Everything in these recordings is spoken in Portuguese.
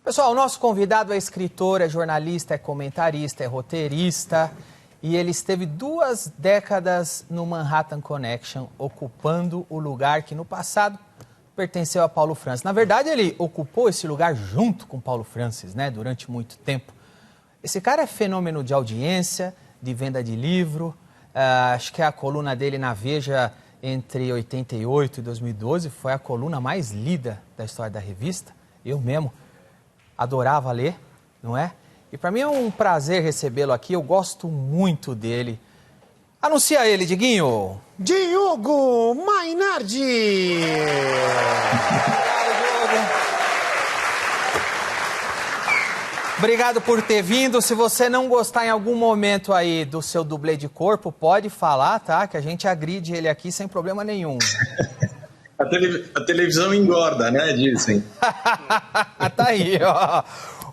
Pessoal, o nosso convidado é escritor, é jornalista, é comentarista, é roteirista e ele esteve 2 décadas no Manhattan Connection, ocupando o lugar que no passado pertenceu a Paulo Francis. Na verdade, ele ocupou esse lugar junto com Paulo Francis, né, durante muito tempo. Esse cara é fenômeno de audiência, de venda de livro. Acho que a coluna dele na Veja entre 88 e 2012 foi a coluna mais lida da história da revista. Eu mesmo adorava ler, não é? E para mim é um prazer recebê-lo aqui, eu gosto muito dele. Anuncia ele, Diguinho! Diogo Mainardi! Obrigado por ter vindo. Se você não gostar em algum momento aí do seu dublê de corpo, pode falar, tá? Que a gente agride ele aqui sem problema nenhum. A televisão engorda, né? Dizem. Tá aí, ó.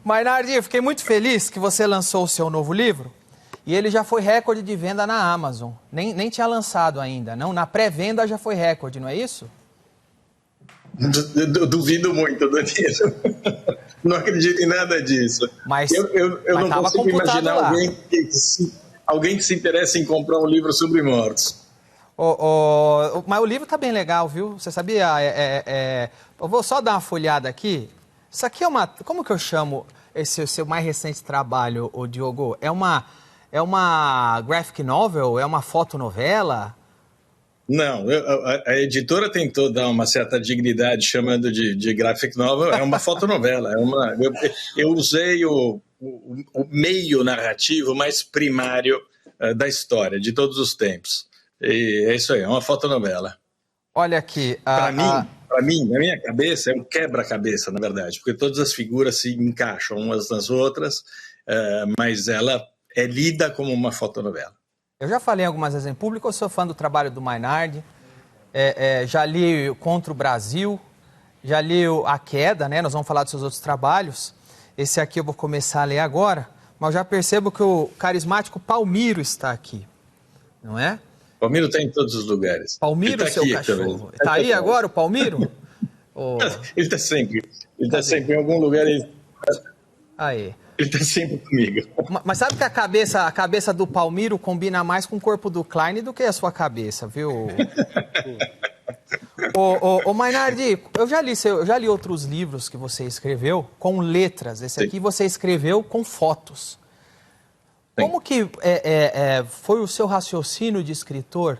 Mainardi, eu fiquei muito feliz que você lançou o seu novo livro e ele já foi recorde de venda na Amazon. Nem tinha lançado ainda, não? Na pré-venda já foi recorde, não é isso? Duvido muito, Danilo. Não acredito em nada disso. Mas eu não consigo imaginar alguém que se interessa em comprar um livro sobre mortos. Mas o livro tá bem legal, viu? Você sabia? Eu vou só dar uma folhada aqui. Isso aqui é uma... Como que eu chamo esse seu mais recente trabalho, ô Diogo? É uma graphic novel? É uma fotonovela? Não, a editora tentou dar uma certa dignidade chamando de graphic novel. É uma fotonovela. Eu usei o meio narrativo mais primário da história, de todos os tempos. E é isso aí, é uma fotonovela. Olha aqui. Para mim, na minha cabeça, é um quebra-cabeça, na verdade, porque todas as figuras se encaixam umas nas outras, mas ela é lida como uma fotonovela. Eu já falei algumas vezes em público, eu sou fã do trabalho do Mainardi, já li Contra o Brasil, já li A Queda, né? Nós vamos falar dos seus outros trabalhos. Esse aqui eu vou começar a ler agora, mas eu já percebo que o carismático Palmiro está aqui, não é? Palmiro está em todos os lugares. Palmiro, tá seu aqui, cachorro. Está aí agora o Palmiro? Ele está sempre. Ele está sempre em algum lugar. Aí. Ele está sempre comigo. Mas sabe que a cabeça do Palmiro combina mais com o corpo do Klein do que a sua cabeça, viu? Mainardi, eu já li outros livros que você escreveu com letras. Esse aqui você escreveu com fotos. Sim. Como que foi o seu raciocínio de escritor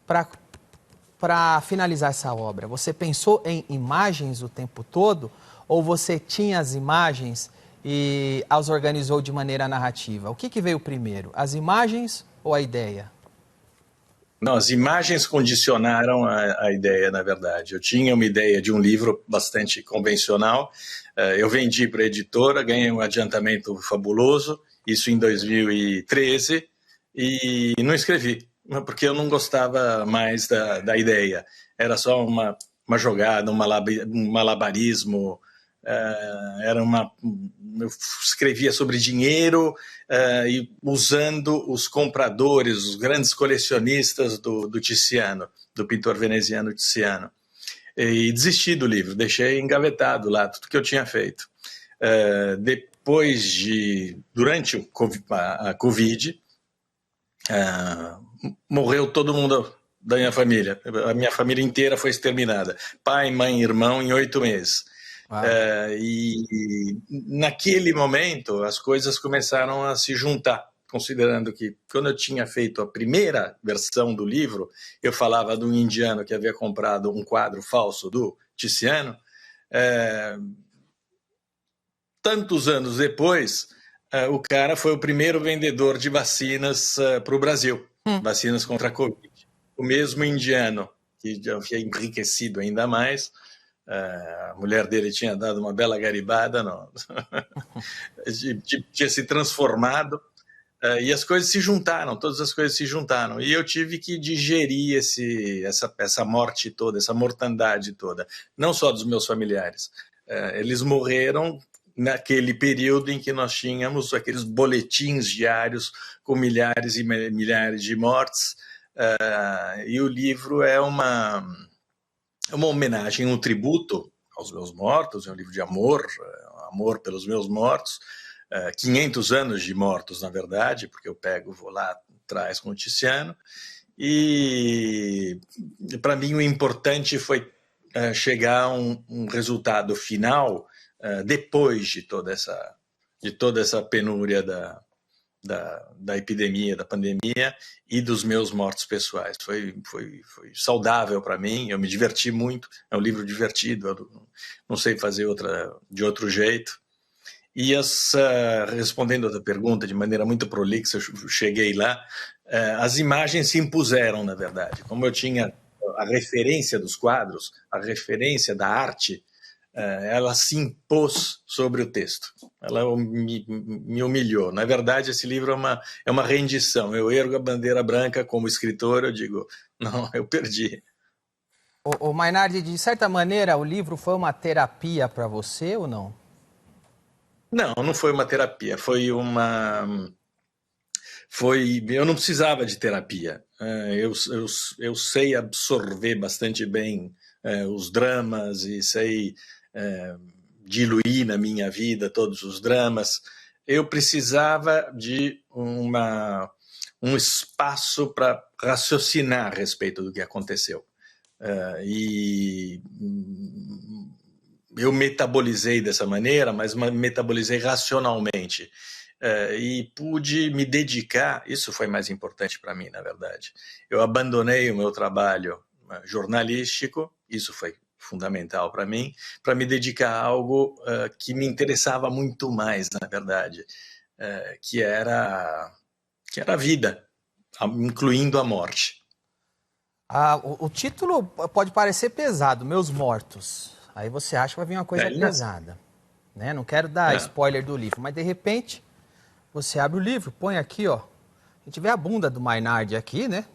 para finalizar essa obra? Você pensou em imagens o tempo todo ou você tinha as imagens e as organizou de maneira narrativa? O que veio primeiro, as imagens ou a ideia? Não, as imagens condicionaram a ideia, na verdade. Eu tinha uma ideia de um livro bastante convencional, eu vendi para a editora, ganhei um adiantamento fabuloso, isso em 2013, e não escrevi, porque eu não gostava mais da ideia. Era só uma jogada, um malabarismo. Eu escrevia sobre dinheiro e usando os compradores, os grandes colecionistas do Tiziano, do pintor veneziano Tiziano. E desisti do livro, deixei engavetado lá tudo que eu tinha feito. Durante a Covid, morreu todo mundo da minha família. A minha família inteira foi exterminada. Pai, mãe, irmão, em 8 meses. E naquele momento as coisas começaram a se juntar, considerando que quando eu tinha feito a primeira versão do livro, eu falava de um indiano que havia comprado um quadro falso do Tiziano. Tantos anos depois, o cara foi o primeiro vendedor de vacinas para o Brasil, vacinas contra a Covid. O mesmo indiano, que já havia enriquecido ainda mais. A mulher dele tinha dado uma bela garibada, tinha se transformado, e as coisas se juntaram, todas as coisas se juntaram, e eu tive que digerir essa morte toda, essa mortandade toda, não só dos meus familiares. Eles morreram naquele período em que nós tínhamos aqueles boletins diários com milhares e milhares de mortes, e o livro é uma homenagem, um tributo aos meus mortos, é um livro de amor, amor pelos meus mortos, 500 anos de mortos, na verdade, porque eu vou lá atrás com o Tiziano, e para mim o importante foi chegar a um resultado final depois de toda essa penúria da epidemia, da pandemia e dos meus mortos pessoais. Foi saudável para mim, eu me diverti muito, é um livro divertido, eu não sei fazer de outro jeito. E respondendo a outra pergunta de maneira muito prolixa, eu cheguei lá, as imagens se impuseram, na verdade. Como eu tinha a referência dos quadros, a referência da arte, ela se impôs sobre o texto. Ela me humilhou. Na verdade, esse livro é uma rendição. Eu ergo a bandeira branca como escritor, eu digo, não, eu perdi. O Mainardi, de certa maneira, o livro foi uma terapia para você ou não? Não foi uma terapia, eu não precisava de terapia. Eu sei absorver bastante bem os dramas e sei diluir na minha vida todos os dramas. Eu precisava de um espaço para raciocinar a respeito do que aconteceu. E eu metabolizei dessa maneira, mas metabolizei racionalmente. E pude me dedicar, isso foi mais importante para mim, na verdade. Eu abandonei o meu trabalho jornalístico, isso foi fundamental para mim, para me dedicar a algo que me interessava muito mais, na verdade, que era a vida, incluindo a morte. O título pode parecer pesado, Meus Mortos. Aí você acha que vai vir uma coisa pesada. Né? Não quero dar spoiler do livro, mas de repente você abre o livro, põe aqui, ó. A gente vê a bunda do Mainardi aqui, né?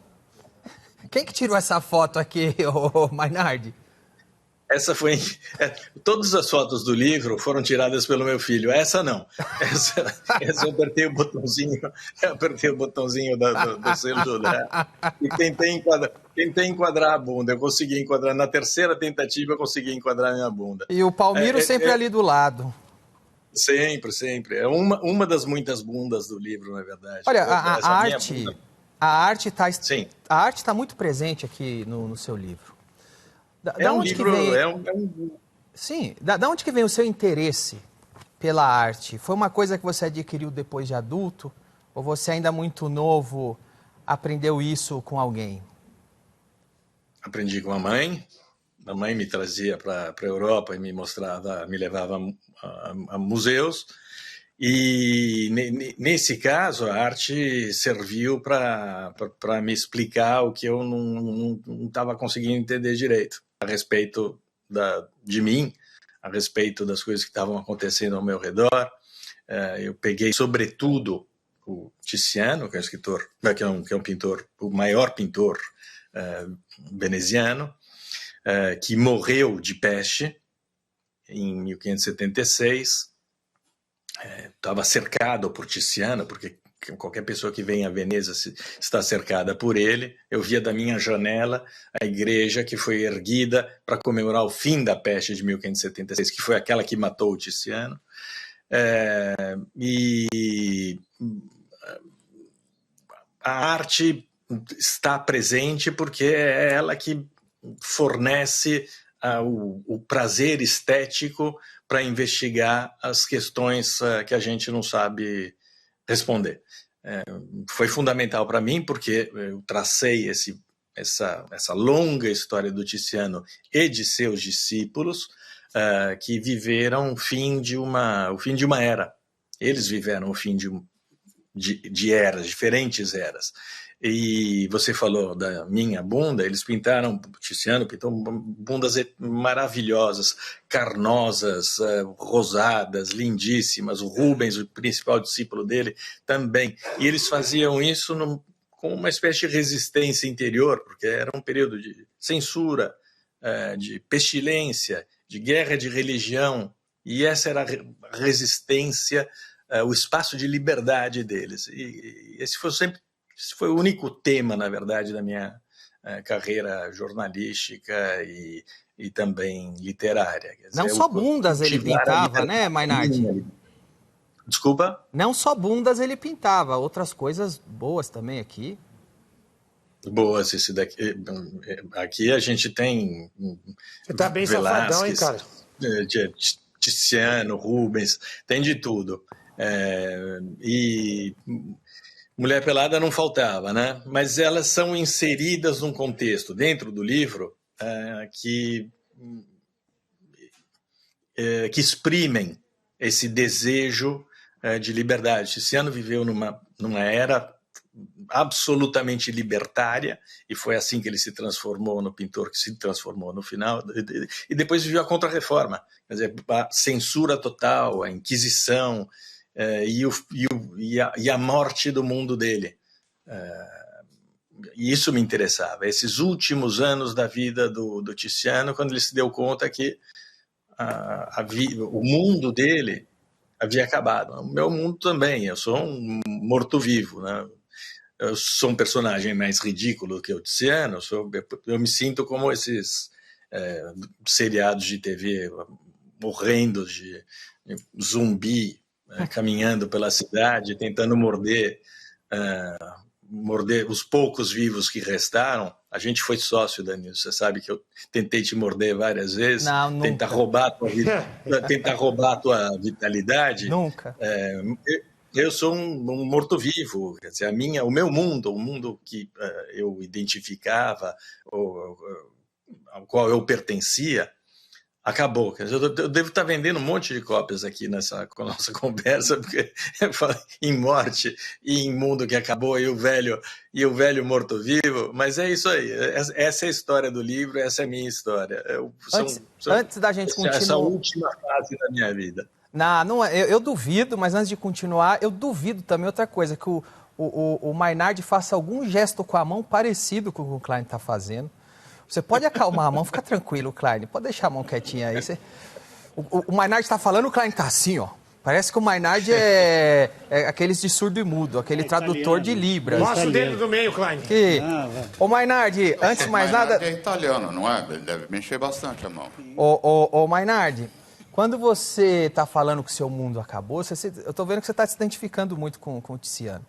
Quem que tirou essa foto aqui, ô Mainardi? Essa foi. Todas as fotos do livro foram tiradas pelo meu filho. Essa não. Essa eu apertei o botãozinho. Do selo e tentei enquadrar a bunda. Eu consegui enquadrar. Na terceira tentativa, eu consegui enquadrar a minha bunda. E o Palmiro sempre ali do lado. Sempre. É uma das muitas bundas do livro, na verdade. Olha, a arte está muito presente aqui no seu livro. Sim, da onde que vem o seu interesse pela arte? Foi uma coisa que você adquiriu depois de adulto? Ou você ainda muito novo aprendeu isso com alguém? Aprendi com a mãe. A mãe me trazia para a Europa e me levava a museus. E nesse caso, a arte serviu para me explicar o que eu não estava conseguindo entender direito a respeito de mim, a respeito das coisas que estavam acontecendo ao meu redor. Eu peguei, sobretudo, o Tiziano, que é um escritor, que é um pintor, o maior pintor veneziano, que morreu de peste em 1576. Estava cercado por Tiziano, porque qualquer pessoa que vem a Veneza está cercada por ele. Eu via da minha janela a igreja que foi erguida para comemorar o fim da peste de 1576, que foi aquela que matou o Tiziano. E a arte está presente porque é ela que fornece o prazer estético para investigar as questões que a gente não sabe responder. Foi fundamental para mim porque eu tracei essa longa história do Tiziano e de seus discípulos que viveram o fim de uma era. Eles viveram o fim de eras, diferentes eras. E você falou da minha bunda, eles pintaram, o Tiziano pintou bundas maravilhosas, carnosas, rosadas, lindíssimas. O Rubens, o principal discípulo dele, também. E eles faziam isso com uma espécie de resistência interior, porque era um período de censura, de pestilência, de guerra de religião, e essa era a resistência, o espaço de liberdade deles. E esse foi o único tema, na verdade, carreira jornalística e também literária. Quer dizer, Não só bundas ele pintava, né, Mainardi? Desculpa? Não só bundas ele pintava, outras coisas boas também aqui. Boas, esse daqui. Aqui a gente tem Você tá bem safadão, hein, cara? Tiziano, Rubens, tem de tudo. E Mulher Pelada não faltava, né? Mas elas são inseridas num contexto dentro do livro que exprimem esse desejo de liberdade. Tiziano viveu numa era absolutamente libertária, e foi assim que ele se transformou no pintor que se transformou no final, e depois viveu a Contra-Reforma, quer dizer, a censura total, a Inquisição, e a morte do mundo dele. E isso me interessava, esses últimos anos da vida do Tiziano, quando ele se deu conta que o mundo dele havia acabado. O meu mundo também, eu sou um morto-vivo, né? Eu sou um personagem mais ridículo que o Tiziano, eu me sinto como esses seriados de TV morrendo de zumbi, caminhando pela cidade, tentando morder os poucos vivos que restaram. A gente foi sócio, Danilo, você sabe que eu tentei te morder várias vezes, Não, tentar roubar a tua vitalidade. Nunca. Eu sou um morto-vivo, quer dizer, o meu mundo, o mundo que eu identificava, ao qual eu pertencia, acabou. Quer dizer, eu devo estar vendendo um monte de cópias aqui com a nossa conversa, porque eu falo em morte e em mundo que acabou e o velho morto-vivo, mas é isso aí. Essa é a história do livro, essa é a minha história. Antes da gente continuar... Essa última fase da minha vida. Não, eu duvido, mas antes de continuar, eu duvido também outra coisa, que o Mainardi faça algum gesto com a mão parecido com o que o Klein está fazendo. Você pode acalmar a mão, fica tranquilo, Klein, pode deixar a mão quietinha aí. O Mainardi está falando, o Klein está assim, ó. Parece que o Mainardi é aqueles de surdo e mudo, aquele tradutor de Libras. Mostra o dedo do meio, Klein. Ô Mainardi, antes de mais nada... é italiano, não é? Ele deve mexer bastante a mão. Ô Mainardi, quando você está falando que o seu mundo acabou, eu estou vendo que você está se identificando muito com o Tiziano.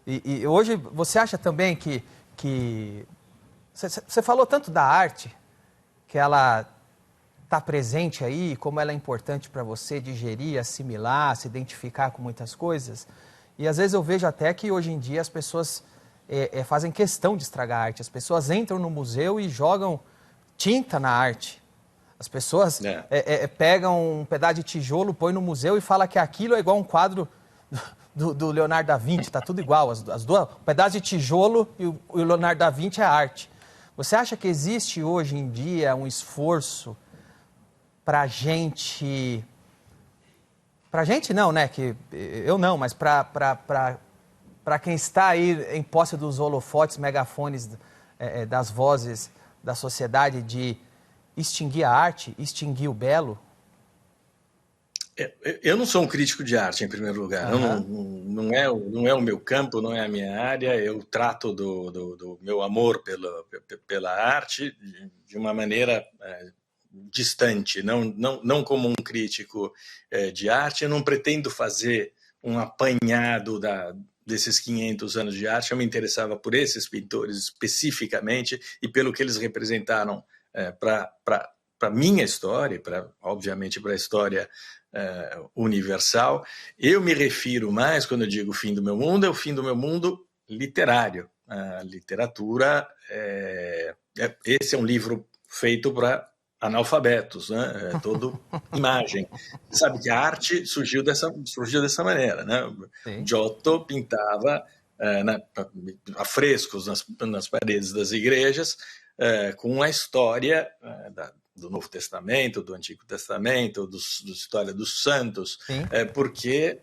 E hoje, você acha também que você falou tanto da arte, que ela está presente aí, como ela é importante para você digerir, assimilar, se identificar com muitas coisas. E às vezes eu vejo até que hoje em dia as pessoas fazem questão de estragar a arte. As pessoas entram no museu e jogam tinta na arte. As pessoas pegam um pedaço de tijolo, põem no museu e falam que aquilo é igual um quadro do Leonardo da Vinci, está tudo igual. As duas, um pedaço de tijolo e o Leonardo da Vinci é arte. Você acha que existe hoje em dia um esforço para a gente... Para a gente não, né? Que eu não, mas para quem está aí em posse dos holofotes, megafones, das vozes da sociedade, de extinguir a arte, extinguir o belo? Eu não sou um crítico de arte, em primeiro lugar. Não é o meu campo, não é a minha área. Eu trato do meu amor pela arte de uma maneira distante, não como um crítico de arte. Eu não pretendo fazer um apanhado desses 500 anos de arte. Eu me interessava por esses pintores especificamente e pelo que eles representaram para a minha história, obviamente para a história universal. Eu me refiro mais, quando eu digo fim do meu mundo, é o fim do meu mundo literário. A literatura, esse é um livro feito para analfabetos, né? É todo imagem. Sabe que a arte surgiu dessa maneira, né? Giotto pintava afrescos nas paredes das igrejas com a história do Novo Testamento, do Antigo Testamento, da história dos santos, porque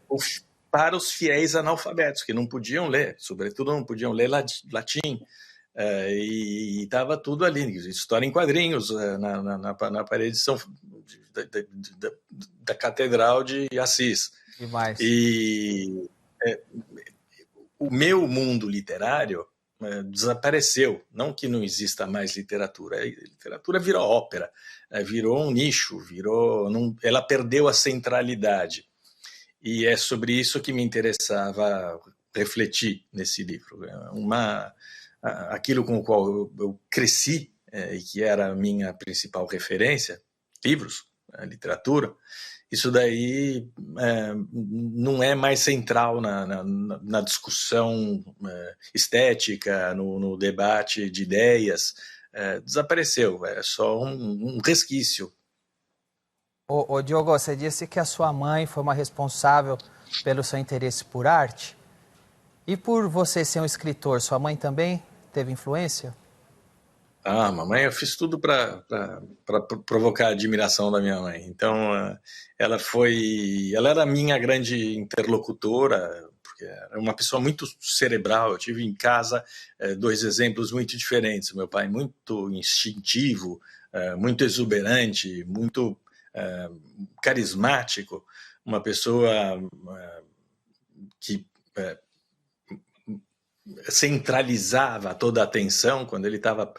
para os fiéis analfabetos, que não podiam ler, sobretudo não podiam ler latim, e estava tudo ali, história em quadrinhos, na parede da Catedral de Assis. Demais. E o meu mundo literário desapareceu. Não que não exista mais literatura. A literatura virou ópera, virou um nicho, ela perdeu a centralidade. E é sobre isso que me interessava refletir nesse livro. Aquilo com o qual eu cresci, e que era a minha principal referência, livros, literatura, isso daí não é mais central na discussão estética, no debate de ideias. Desapareceu, é só um resquício. Ô Diogo, você disse que a sua mãe foi uma responsável pelo seu interesse por arte. E por você ser um escritor, sua mãe também teve influência? Mamãe, eu fiz tudo para provocar a admiração da minha mãe. Então, ela era a minha grande interlocutora, porque era uma pessoa muito cerebral. Eu tive em casa 2 exemplos muito diferentes. Meu pai muito instintivo, muito exuberante, muito carismático, uma pessoa que centralizava toda a atenção quando ele estava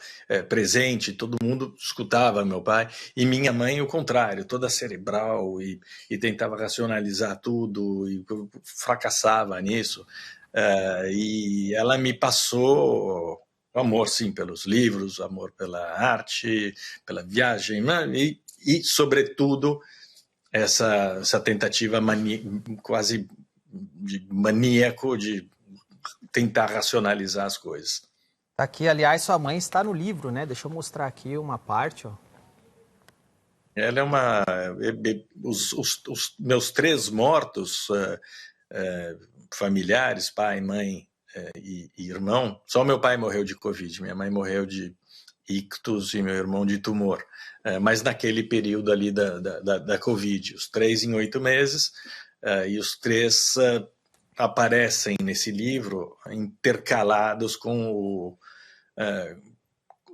presente, todo mundo escutava meu pai, e minha mãe o contrário, toda cerebral e tentava racionalizar tudo e fracassava nisso, e ela me passou amor sim pelos livros, amor pela arte, pela viagem, né? E sobretudo essa tentativa quase de maníaco de tentar racionalizar as coisas. Aqui, aliás, sua mãe está no livro, né? Deixa eu mostrar aqui uma parte, ó. Ela é os meus 3 mortos familiares, pai, mãe e irmão. Só meu pai morreu de Covid, minha mãe morreu de ictus e meu irmão de tumor. Mas naquele período ali da Covid, os 3 em 8 meses, e os 3 aparecem nesse livro intercalados com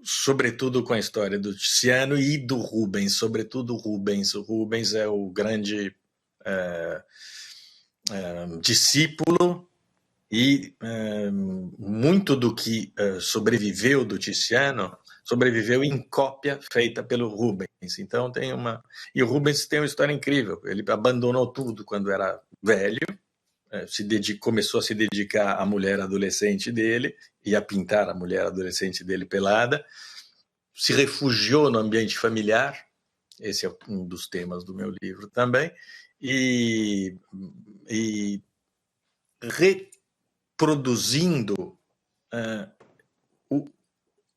sobretudo com a história do Tiziano e do Rubens, sobretudo o Rubens. O Rubens é o grande discípulo e muito do que sobreviveu do Tiziano sobreviveu em cópia feita pelo Rubens. Então e o Rubens tem uma história incrível. Ele abandonou tudo quando era velho, começou a se dedicar à mulher adolescente dele e a pintar a mulher adolescente dele pelada, se refugiou no ambiente familiar, esse é um dos temas do meu livro também, e reproduzindo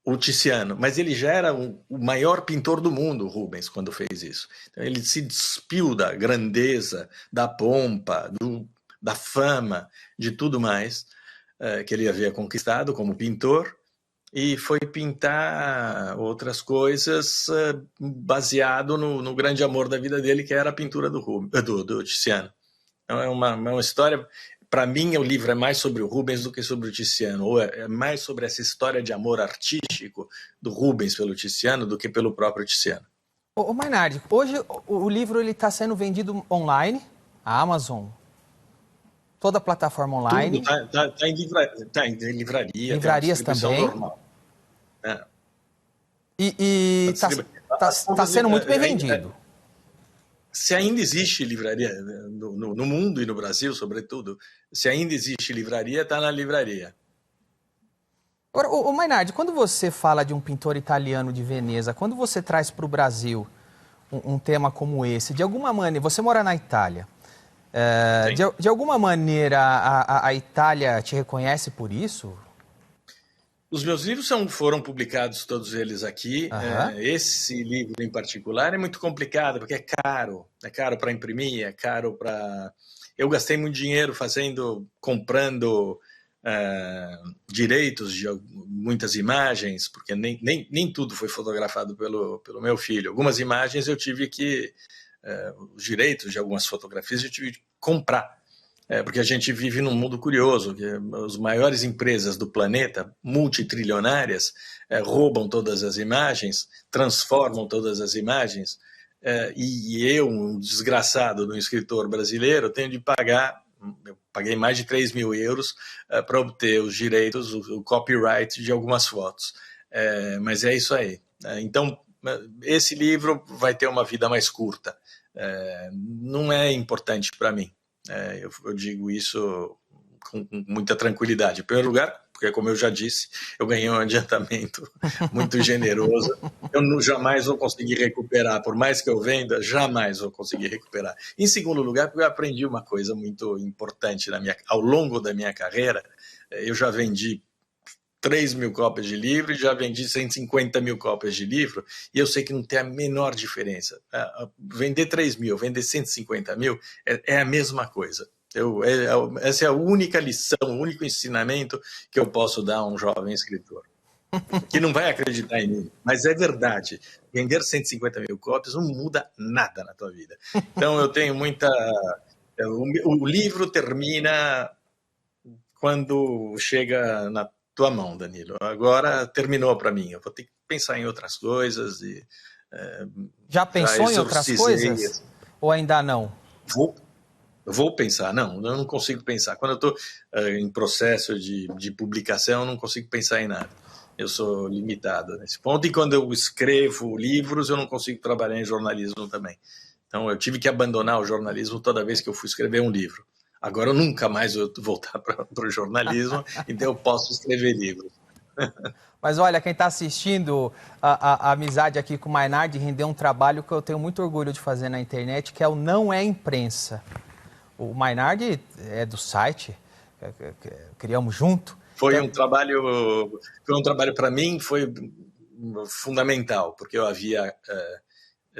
o Tiziano, mas ele já era o maior pintor do mundo, Rubens, quando fez isso. Então, ele se despiu da grandeza, da pompa, da fama, de tudo mais que ele havia conquistado como pintor, e foi pintar outras coisas baseado no grande amor da vida dele, que era a pintura do Tiziano. Então é uma história, para mim o livro é mais sobre o Rubens do que sobre o Tiziano, ou é mais sobre essa história de amor artístico do Rubens pelo Tiziano do que pelo próprio Tiziano. Ô Mainardi, hoje o livro está sendo vendido online, a Amazon, toda a plataforma online. Tudo, tá em livraria. Livrarias também. Normal. E está sendo muito bem vendido. Se ainda existe livraria, no mundo e no Brasil, sobretudo, se ainda existe livraria, está na livraria. Agora, ô Mainardi, quando você fala de um pintor italiano de Veneza, quando você traz para o Brasil um tema como esse, de alguma maneira, você mora na Itália, de alguma maneira a Itália te reconhece por isso? Os meus livros foram publicados todos eles aqui. Esse livro em particular é muito complicado, porque é caro para imprimir, é caro para... Eu gastei muito dinheiro comprando direitos de muitas imagens, porque nem tudo foi fotografado pelo meu filho. Algumas imagens eu tive que... os direitos de algumas fotografias eu tive que comprar. Porque a gente vive num mundo curioso, que as maiores empresas do planeta, multitrilionárias, roubam todas as imagens, transformam todas as imagens, e eu, um desgraçado de um escritor brasileiro, tenho de pagar eu paguei mais de 3 mil euros para obter os direitos, o copyright de algumas fotos. Mas é isso aí. Então, esse livro vai ter uma vida mais curta. Não é importante para mim. Eu digo isso com muita tranquilidade. Em primeiro lugar, porque, como eu já disse, eu ganhei um adiantamento muito generoso. Eu jamais vou conseguir recuperar, por mais que eu venda, jamais vou conseguir recuperar. Em segundo lugar, porque eu aprendi uma coisa muito importante ao longo da minha carreira. Eu já vendi 3 mil cópias de livro e já vendi 150 mil cópias de livro, e eu sei que não tem a menor diferença. Vender 3 mil, vender 150 mil é a mesma coisa. Essa é a única lição, o único ensinamento que eu posso dar a um jovem escritor, que não vai acreditar em mim, mas é verdade. Vender 150 mil cópias não muda nada na tua vida. Então eu tenho muita... O livro termina quando chega na tua mão, Danilo. Agora terminou para mim. Eu vou ter que pensar em outras coisas. Já pensou em outras coisas? Ou ainda não? Vou pensar. Não, eu não consigo pensar. Quando eu estou em processo de publicação, eu não consigo pensar em nada. Eu sou limitado nesse ponto. E quando eu escrevo livros, eu não consigo trabalhar em jornalismo também. Então, eu tive que abandonar o jornalismo toda vez que eu fui escrever um livro. Agora eu nunca mais vou voltar para o jornalismo, então eu posso escrever livros. Mas olha, quem está assistindo a amizade aqui com o Maynard rendeu um trabalho que eu tenho muito orgulho de fazer na internet, que é o Não é Imprensa. O Maynard é do site, criamos junto. Foi um trabalho para mim, foi fundamental, porque eu havia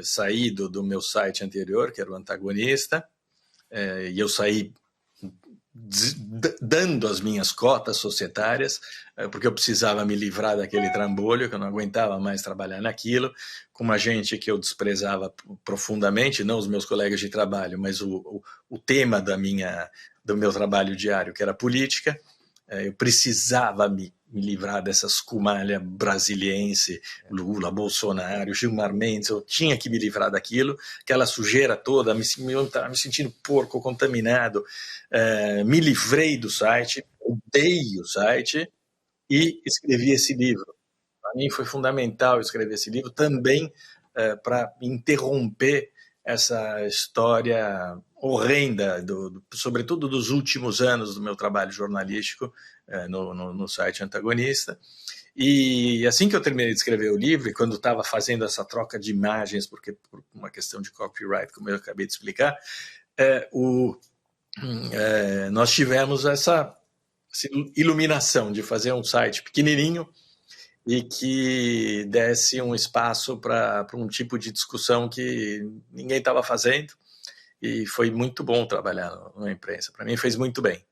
saído do meu site anterior, que era o Antagonista, e eu saí dando as minhas cotas societárias, porque eu precisava me livrar daquele trambolho, que eu não aguentava mais trabalhar naquilo, com uma gente que eu desprezava profundamente, não os meus colegas de trabalho, mas o tema do meu trabalho diário, que era política. Eu precisava me livrar dessa escumalha brasiliense, Lula, Bolsonaro, Gilmar Mendes, eu tinha que me livrar daquilo, aquela sujeira toda, me sentindo porco, contaminado. Me livrei do site, odeio o site e escrevi esse livro. Para mim foi fundamental escrever esse livro também para interromper essa história horrenda, sobretudo dos últimos anos do meu trabalho jornalístico no site Antagonista. E assim que eu terminei de escrever o livro, e quando estava fazendo essa troca de imagens, porque por uma questão de copyright, como eu acabei de explicar, nós tivemos essa iluminação de fazer um site pequenininho e que desse um espaço para um tipo de discussão que ninguém estava fazendo, e foi muito bom trabalhar na imprensa. Para mim fez muito bem.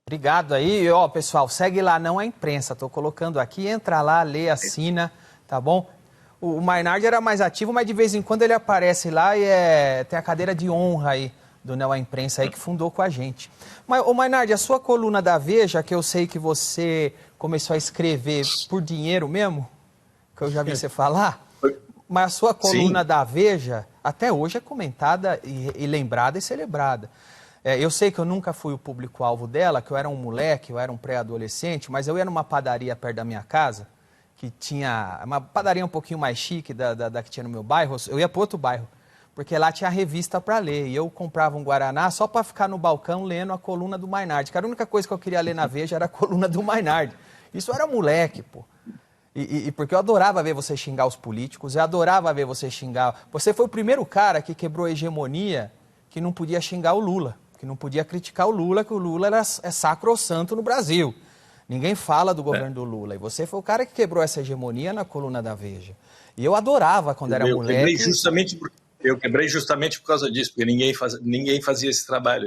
Obrigado aí. Ó, pessoal, segue lá, Não é Imprensa. Estou colocando aqui, entra lá, lê, assina, tá bom? O Maynard era mais ativo, mas de vez em quando ele aparece lá e tem a cadeira de honra aí do Não é Imprensa aí que fundou com a gente. Mas, ô Maynard, a sua coluna da Veja, que eu sei que você começou a escrever por dinheiro mesmo, que eu já vi você falar, mas a sua coluna Sim. da Veja até hoje é comentada e lembrada e celebrada. Eu sei que eu nunca fui o público-alvo dela, que eu era um moleque, eu era um pré-adolescente, mas eu ia numa padaria perto da minha casa, que tinha uma padaria um pouquinho mais chique da que tinha no meu bairro, eu ia para outro bairro, porque lá tinha revista para ler, e eu comprava um Guaraná só para ficar no balcão lendo a coluna do Maynard, que era a única coisa que eu queria ler na Veja era a coluna do Maynard. Isso eu era moleque, pô. E porque eu adorava ver você xingar os políticos, eu adorava ver você xingar... Você foi o primeiro cara que quebrou a hegemonia, que não podia xingar o Lula, que não podia criticar o Lula, que o Lula é sacrossanto no Brasil. Ninguém fala do governo do Lula. E você foi o cara que quebrou essa hegemonia na coluna da Veja. E eu adorava quando era moleque... Eu quebrei justamente por causa disso, porque ninguém fazia esse trabalho.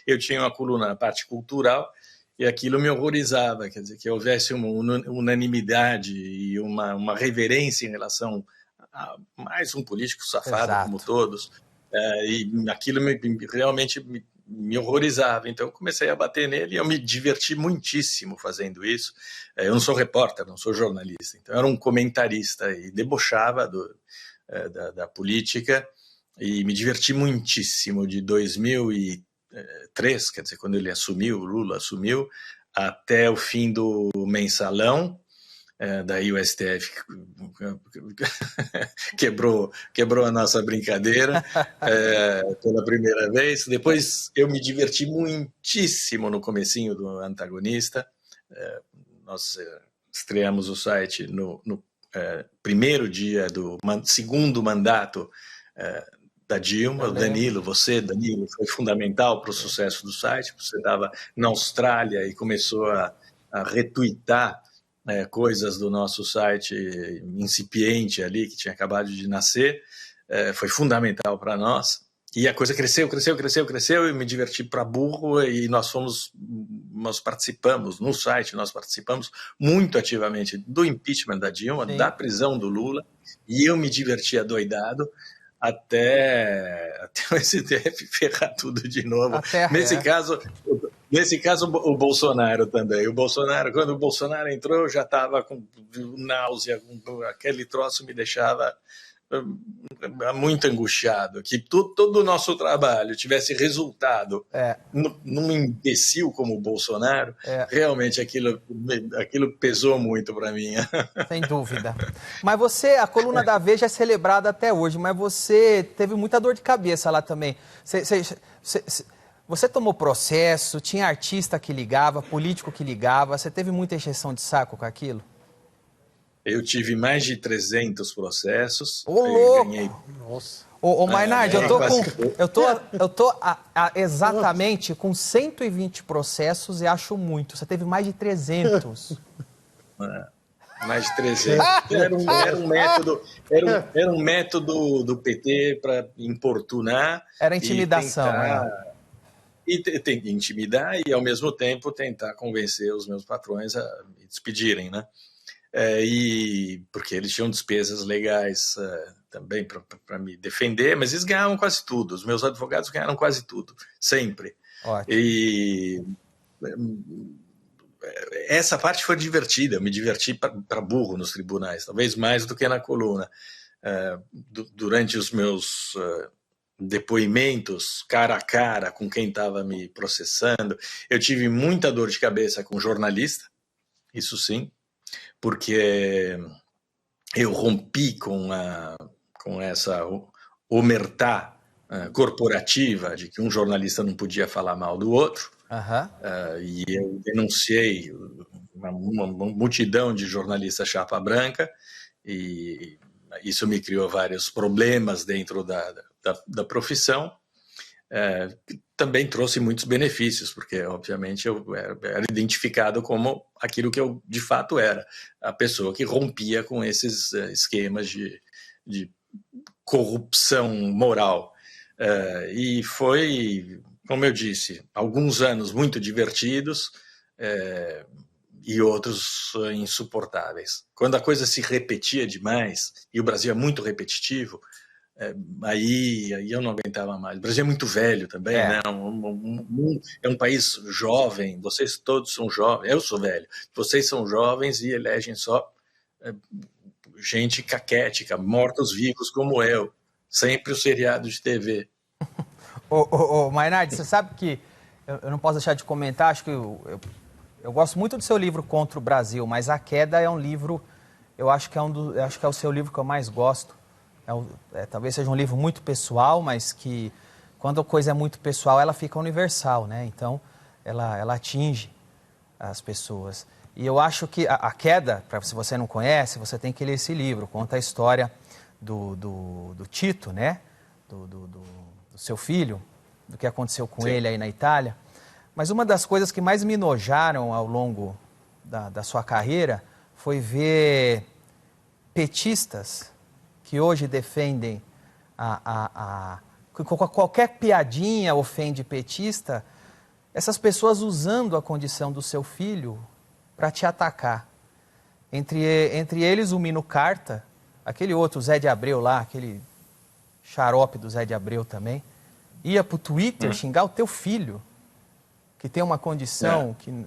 Eu tinha uma coluna na parte cultural, e aquilo me horrorizava, quer dizer, que houvesse uma unanimidade e uma reverência em relação a mais um político safado Exato. Como todos, e aquilo realmente me horrorizava. Então eu comecei a bater nele e eu me diverti muitíssimo fazendo isso. Eu não sou repórter, não sou jornalista, então eu era um comentarista e debochava da política, e me diverti muitíssimo de 2013 2003, quer dizer, quando ele assumiu, o Lula assumiu, até o fim do mensalão. Daí o STF quebrou a nossa brincadeira pela primeira vez. Depois eu me diverti muitíssimo no comecinho do Antagonista. Nós estreamos o site no primeiro dia do segundo mandato da Dilma. O Danilo foi fundamental para o sucesso do site. Você estava na Austrália e começou a retuitar coisas do nosso site incipiente ali, que tinha acabado de nascer. Foi fundamental para nós. E a coisa cresceu, e me diverti para burro, e nós participamos, no site, nós participamos muito ativamente do impeachment da Dilma, sim, da prisão do Lula, e eu me diverti adoidado até o STF ferrar tudo de novo. Nesse caso, o Bolsonaro também. Quando o Bolsonaro entrou, eu já estava com náusea, aquele troço me deixava muito angustiado, que todo o nosso trabalho tivesse resultado num imbecil como o Bolsonaro. Realmente aquilo pesou muito para mim. Sem dúvida. Mas a coluna da Veja é celebrada até hoje, mas você teve muita dor de cabeça lá também. Você tomou processo, tinha artista que ligava, político que ligava, você teve muita encheção de saco com aquilo? Eu tive mais de 300 processos. Ô, louco! Ganhei... Nossa. Ô Mainardi, eu tô exatamente com 120 processos e acho muito. Você teve mais de 300. Mais de 300. Era um método do PT para importunar. Era intimidação. Intimidar e, ao mesmo tempo, tentar convencer os meus patrões a me despedirem, né? Porque eles tinham despesas legais também para me defender, mas eles ganhavam quase tudo. Os meus advogados ganharam quase tudo, sempre. Ótimo. E essa parte foi divertida, eu me diverti para burro nos tribunais, talvez mais do que na coluna. Durante os meus depoimentos cara a cara com quem estava me processando, eu tive muita dor de cabeça com jornalista, isso sim, porque eu rompi com essa omertá corporativa de que um jornalista não podia falar mal do outro. E eu denunciei uma multidão de jornalistas chapa branca, e isso me criou vários problemas dentro da profissão. Também trouxe muitos benefícios, porque, obviamente, eu era identificado como aquilo que eu, de fato, era, a pessoa que rompia com esses esquemas de corrupção moral. E foi, como eu disse, alguns anos muito divertidos e outros insuportáveis. Quando a coisa se repetia demais, e o Brasil é muito repetitivo, aí eu não aguentava mais. O Brasil é muito velho também, né? É um país jovem, vocês todos são jovens, eu sou velho, vocês são jovens e elegem só gente caquética, mortos-vivos como eu, sempre o seriado de TV. Mainardi, você sabe que eu não posso deixar de comentar, acho que eu gosto muito do seu livro Contra o Brasil, mas A Queda é um livro, eu acho que é o seu livro que eu mais gosto. Talvez seja um livro muito pessoal, mas que quando a coisa é muito pessoal, ela fica universal, né? Então, ela atinge as pessoas. E eu acho que A Queda, se você não conhece, você tem que ler esse livro. Conta a história do Tito, né? Do seu filho, do que aconteceu com ele aí na Itália. Mas uma das coisas que mais me enojaram ao longo da sua carreira foi ver petistas que hoje defendem qualquer piadinha ofende petista, essas pessoas usando a condição do seu filho para te atacar. Entre eles o Mino Carta, aquele outro Zé de Abreu lá, aquele xarope do Zé de Abreu também, ia para o Twitter xingar o teu filho, que tem uma condição que...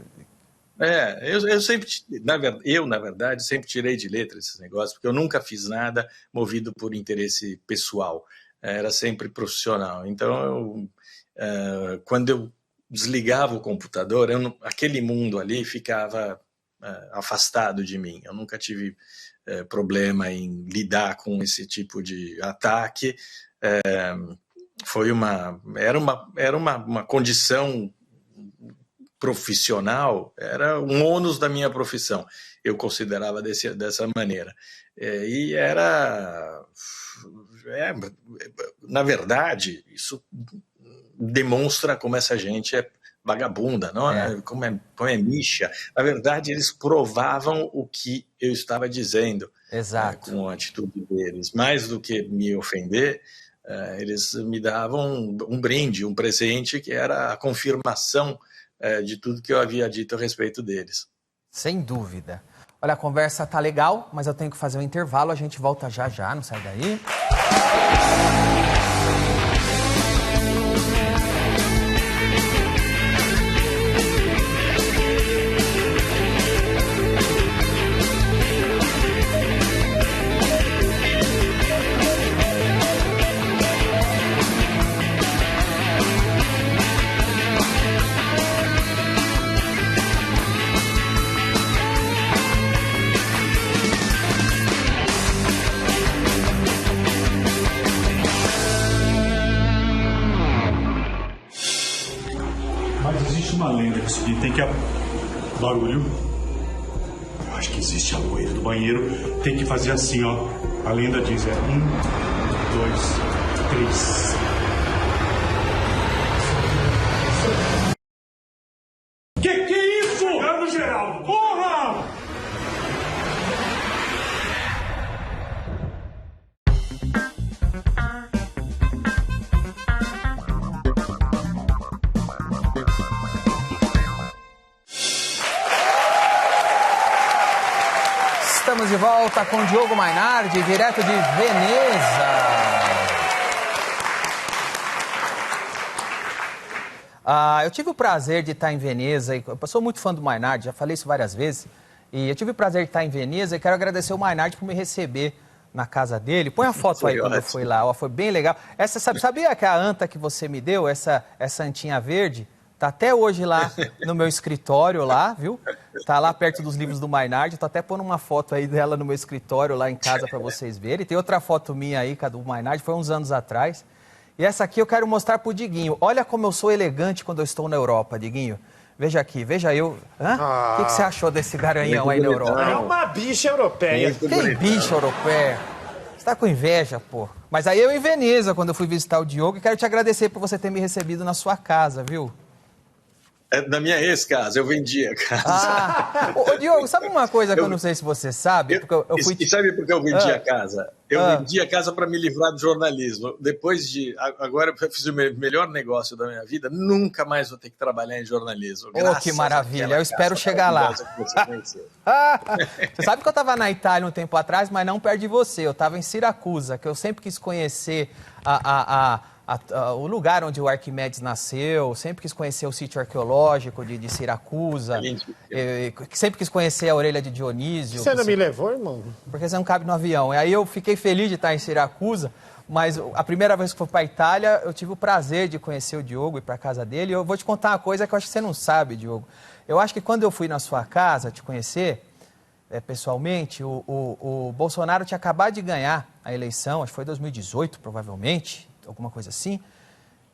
Eu sempre, na verdade, sempre tirei de letra esses negócios, porque eu nunca fiz nada movido por interesse pessoal, era sempre profissional. Então, quando eu desligava o computador, aquele mundo ali ficava afastado de mim. Eu nunca tive problema em lidar com esse tipo de ataque. Era uma condição profissional, era um ônus da minha profissão. Eu considerava dessa maneira. E na verdade, isso demonstra como essa gente é vagabunda, não é? Como é micha. Na verdade, eles provavam o que eu estava dizendo. Exato. Com a atitude deles. Mais do que me ofender, eles me davam um brinde, um presente, que era a confirmação de tudo que eu havia dito a respeito deles. Sem dúvida. Olha, a conversa tá legal, mas eu tenho que fazer um intervalo. A gente volta já já, não sai daí. Uma lenda que o seguinte tem que... Barulho. Eu acho que existe a loira do banheiro. Tem que fazer assim, ó. A lenda diz, 1, 2, 3. Que é isso? Fernando Geraldo. Porra! Estamos de volta com Diogo Mainardi, direto de Veneza. Eu tive o prazer de estar em Veneza, eu sou muito fã do Mainardi, já falei isso várias vezes, e eu tive o prazer de estar em Veneza e quero agradecer o Mainardi por me receber na casa dele. Põe a foto aí quando eu fui lá, foi bem legal. Essa, sabia que a anta que você me deu, essa antinha verde, tá até hoje lá no meu escritório lá, viu? Tá lá perto dos livros do Mainardi. Tô até pondo uma foto aí dela no meu escritório lá em casa para vocês verem. Tem outra foto minha aí, que é do Mainardi, foi uns anos atrás. E essa aqui eu quero mostrar pro Diguinho. Olha como eu sou elegante quando eu estou na Europa, Diguinho. Veja aqui, veja eu. O que você achou desse garanhão aí na Europa? É uma bicha europeia. Que bicha europeia? Você tá com inveja, pô. Mas aí eu em Veneza, quando eu fui visitar o Diogo, e quero te agradecer por você ter me recebido na sua casa, viu? Na minha ex-casa, eu vendi a casa. Ô, Diogo, sabe uma coisa que eu não sei se você sabe? Porque eu fui... E sabe por que eu vendi a casa? Eu vendi a casa para me livrar do jornalismo. Agora eu fiz o melhor negócio da minha vida, nunca mais vou ter que trabalhar em jornalismo. Que maravilha, eu espero chegar lá. Você sabe que eu estava na Itália um tempo atrás, mas não perto de você. Eu estava em Siracusa, que eu sempre quis conhecer o lugar onde o Arquimedes nasceu, sempre quis conhecer o sítio arqueológico de Siracusa, sempre quis conhecer a orelha de Dionísio. Você não me levou, irmão? Porque você não cabe no avião. E aí eu fiquei feliz de estar em Siracusa, mas a primeira vez que fui para a Itália, eu tive o prazer de conhecer o Diogo e ir para a casa dele. E eu vou te contar uma coisa que eu acho que você não sabe, Diogo. Eu acho que quando eu fui na sua casa te conhecer, pessoalmente, o Bolsonaro tinha acabado de ganhar a eleição, acho que foi 2018, provavelmente, alguma coisa assim.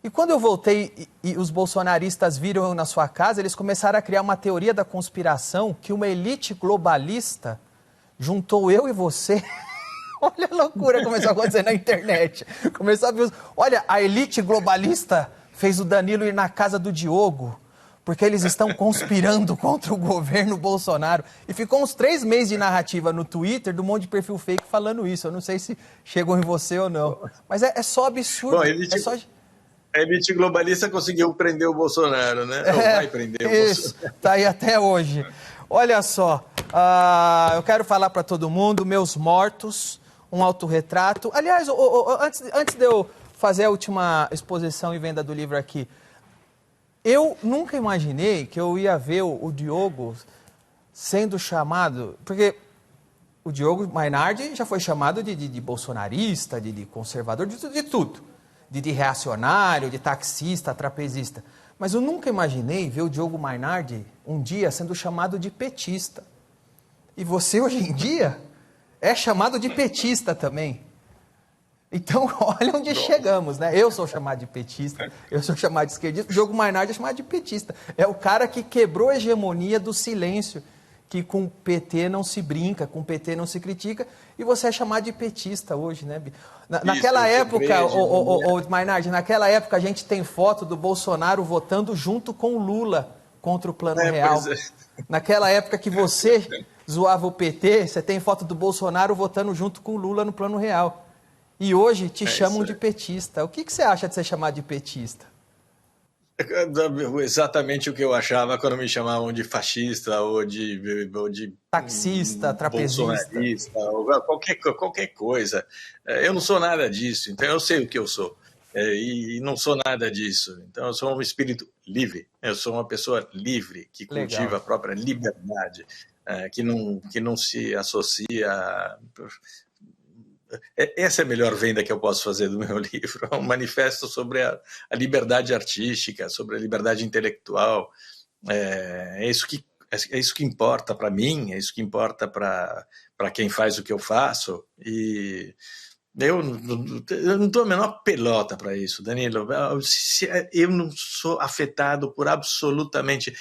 E quando eu voltei e os bolsonaristas viram eu na sua casa, eles começaram a criar uma teoria da conspiração que uma elite globalista juntou eu e você. Olha a loucura que começou a acontecer na internet. Começou a ver olha, a elite globalista fez o Danilo ir na casa do Diogo, porque eles estão conspirando contra o governo Bolsonaro. E ficou uns 3 meses de narrativa no Twitter de um monte de perfil fake falando isso. Eu não sei se chegou em você ou não. Mas é só absurdo. Bom, a elite globalista conseguiu prender o Bolsonaro, né? Ou vai prender o Bolsonaro. Tá aí até hoje. Olha só, eu quero falar para todo mundo, meus mortos, um autorretrato. Aliás, antes de eu fazer a última exposição e venda do livro aqui, eu nunca imaginei que eu ia ver o Diogo sendo chamado... Porque o Diogo Mainardi já foi chamado de bolsonarista, de conservador, de tudo. de reacionário, de taxista, trapezista. Mas eu nunca imaginei ver o Diogo Mainardi um dia sendo chamado de petista. E você, hoje em dia, é chamado de petista também. Então, olha onde chegamos, né? Eu sou chamado de petista, eu sou chamado de esquerdista, o Diogo Mainardi é chamado de petista. É o cara que quebrou a hegemonia do silêncio, que com o PT não se brinca, com o PT não se critica, e você é chamado de petista hoje, né? Naquela época, Mainardi, naquela época a gente tem foto do Bolsonaro votando junto com o Lula contra o Plano Real. Naquela época que você zoava o PT, você tem foto do Bolsonaro votando junto com o Lula no Plano Real. E hoje te chamam de petista. O que você acha de ser chamado de petista? Exatamente o que eu achava quando me chamavam de fascista ou de taxista, trapezista, bolsonarista, ou qualquer coisa. Eu não sou nada disso, então eu sei o que eu sou. E não sou nada disso. Então eu sou um espírito livre. Eu sou uma pessoa livre que cultiva a própria liberdade, que não se associa. Essa é a melhor venda que eu posso fazer do meu livro, um manifesto sobre a liberdade artística, sobre a liberdade intelectual. É isso que importa para mim, é isso que importa para quem faz o que eu faço. E eu não dou a menor pelota para isso, Danilo. Eu não sou afetado por absolutamente...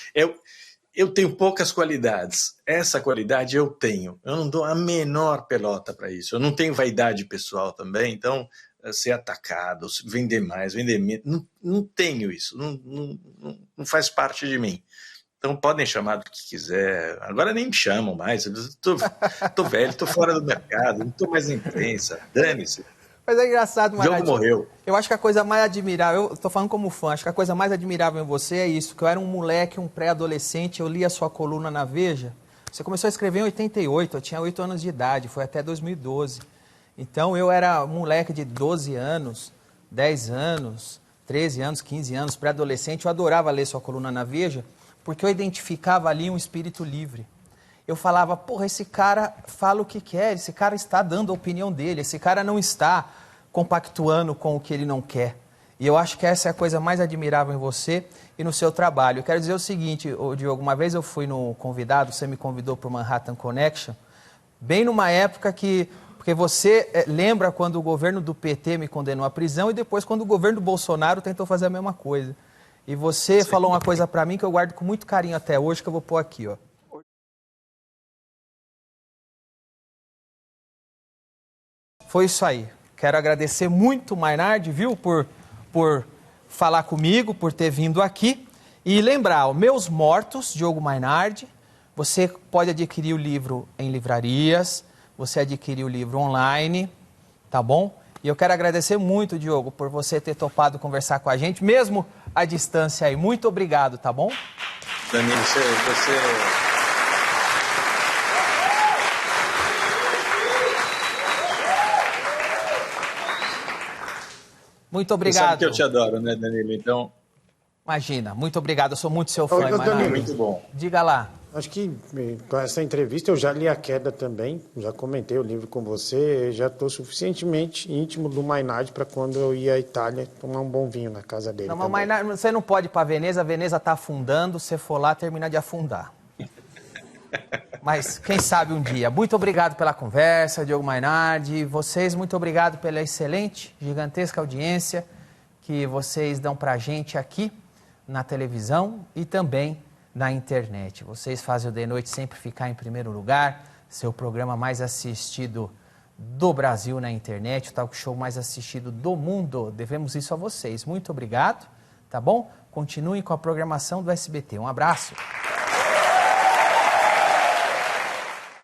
Eu tenho poucas qualidades. Essa qualidade eu tenho. Eu não dou a menor pelota para isso. Eu não tenho vaidade pessoal também, então ser atacado, vender mais, vender menos, não tenho isso. Não faz parte de mim. Então podem chamar do que quiser. Agora nem me chamam mais. Tô velho, tô fora do mercado, não tô mais na imprensa. Dane-se. Mas é engraçado, Mainardi. Diogo morreu. Eu acho que a coisa mais admirável, eu estou falando como fã, acho que a coisa mais admirável em você é isso, que eu era um moleque, um pré-adolescente, eu li a sua coluna na Veja. Você começou a escrever em 88, eu tinha 8 anos de idade, foi até 2012. Então eu era um moleque de 12 anos, 10 anos, 13 anos, 15 anos, pré-adolescente, eu adorava ler sua coluna na Veja, porque eu identificava ali um espírito livre. Eu falava, porra, esse cara fala o que quer, esse cara está dando a opinião dele, esse cara não está compactuando com o que ele não quer. E eu acho que essa é a coisa mais admirável em você e no seu trabalho. Eu quero dizer o seguinte, Diogo, uma vez eu fui no convidado, você me convidou para o Manhattan Connection, bem numa época que... Porque você lembra quando o governo do PT me condenou à prisão e depois quando o governo do Bolsonaro tentou fazer a mesma coisa. E você falou uma coisa para mim que eu guardo com muito carinho até hoje, que eu vou pôr aqui, ó. Foi isso aí. Quero agradecer muito o Mainardi, viu, por falar comigo, por ter vindo aqui. E lembrar, Meus Mortos, Diogo Mainardi, você pode adquirir o livro em livrarias, você adquirir o livro online, tá bom? E eu quero agradecer muito, Diogo, por você ter topado conversar com a gente, mesmo à distância aí. Muito obrigado, tá bom? Danilo, você... Muito obrigado. Você sabe que eu te adoro, né, Danilo? Então... Imagina, muito obrigado, eu sou muito seu fã, Mainardi. Muito bom. Diga lá. Acho que com essa entrevista eu já li A Queda também, já comentei o livro com você, já estou suficientemente íntimo do Mainardi para quando eu ir à Itália tomar um bom vinho na casa dele. Não, mas Mainardi, você não pode ir para Veneza, a Veneza está afundando, você for lá, termina de afundar. Mas quem sabe um dia. Muito obrigado pela conversa, Diogo Mainardi. Vocês, muito obrigado pela excelente, gigantesca audiência que vocês dão para a gente aqui na televisão e também na internet. Vocês fazem o De Noite sempre ficar em primeiro lugar, seu programa mais assistido do Brasil na internet, o talk show mais assistido do mundo. Devemos isso a vocês. Muito obrigado, tá bom? Continuem com a programação do SBT. Um abraço.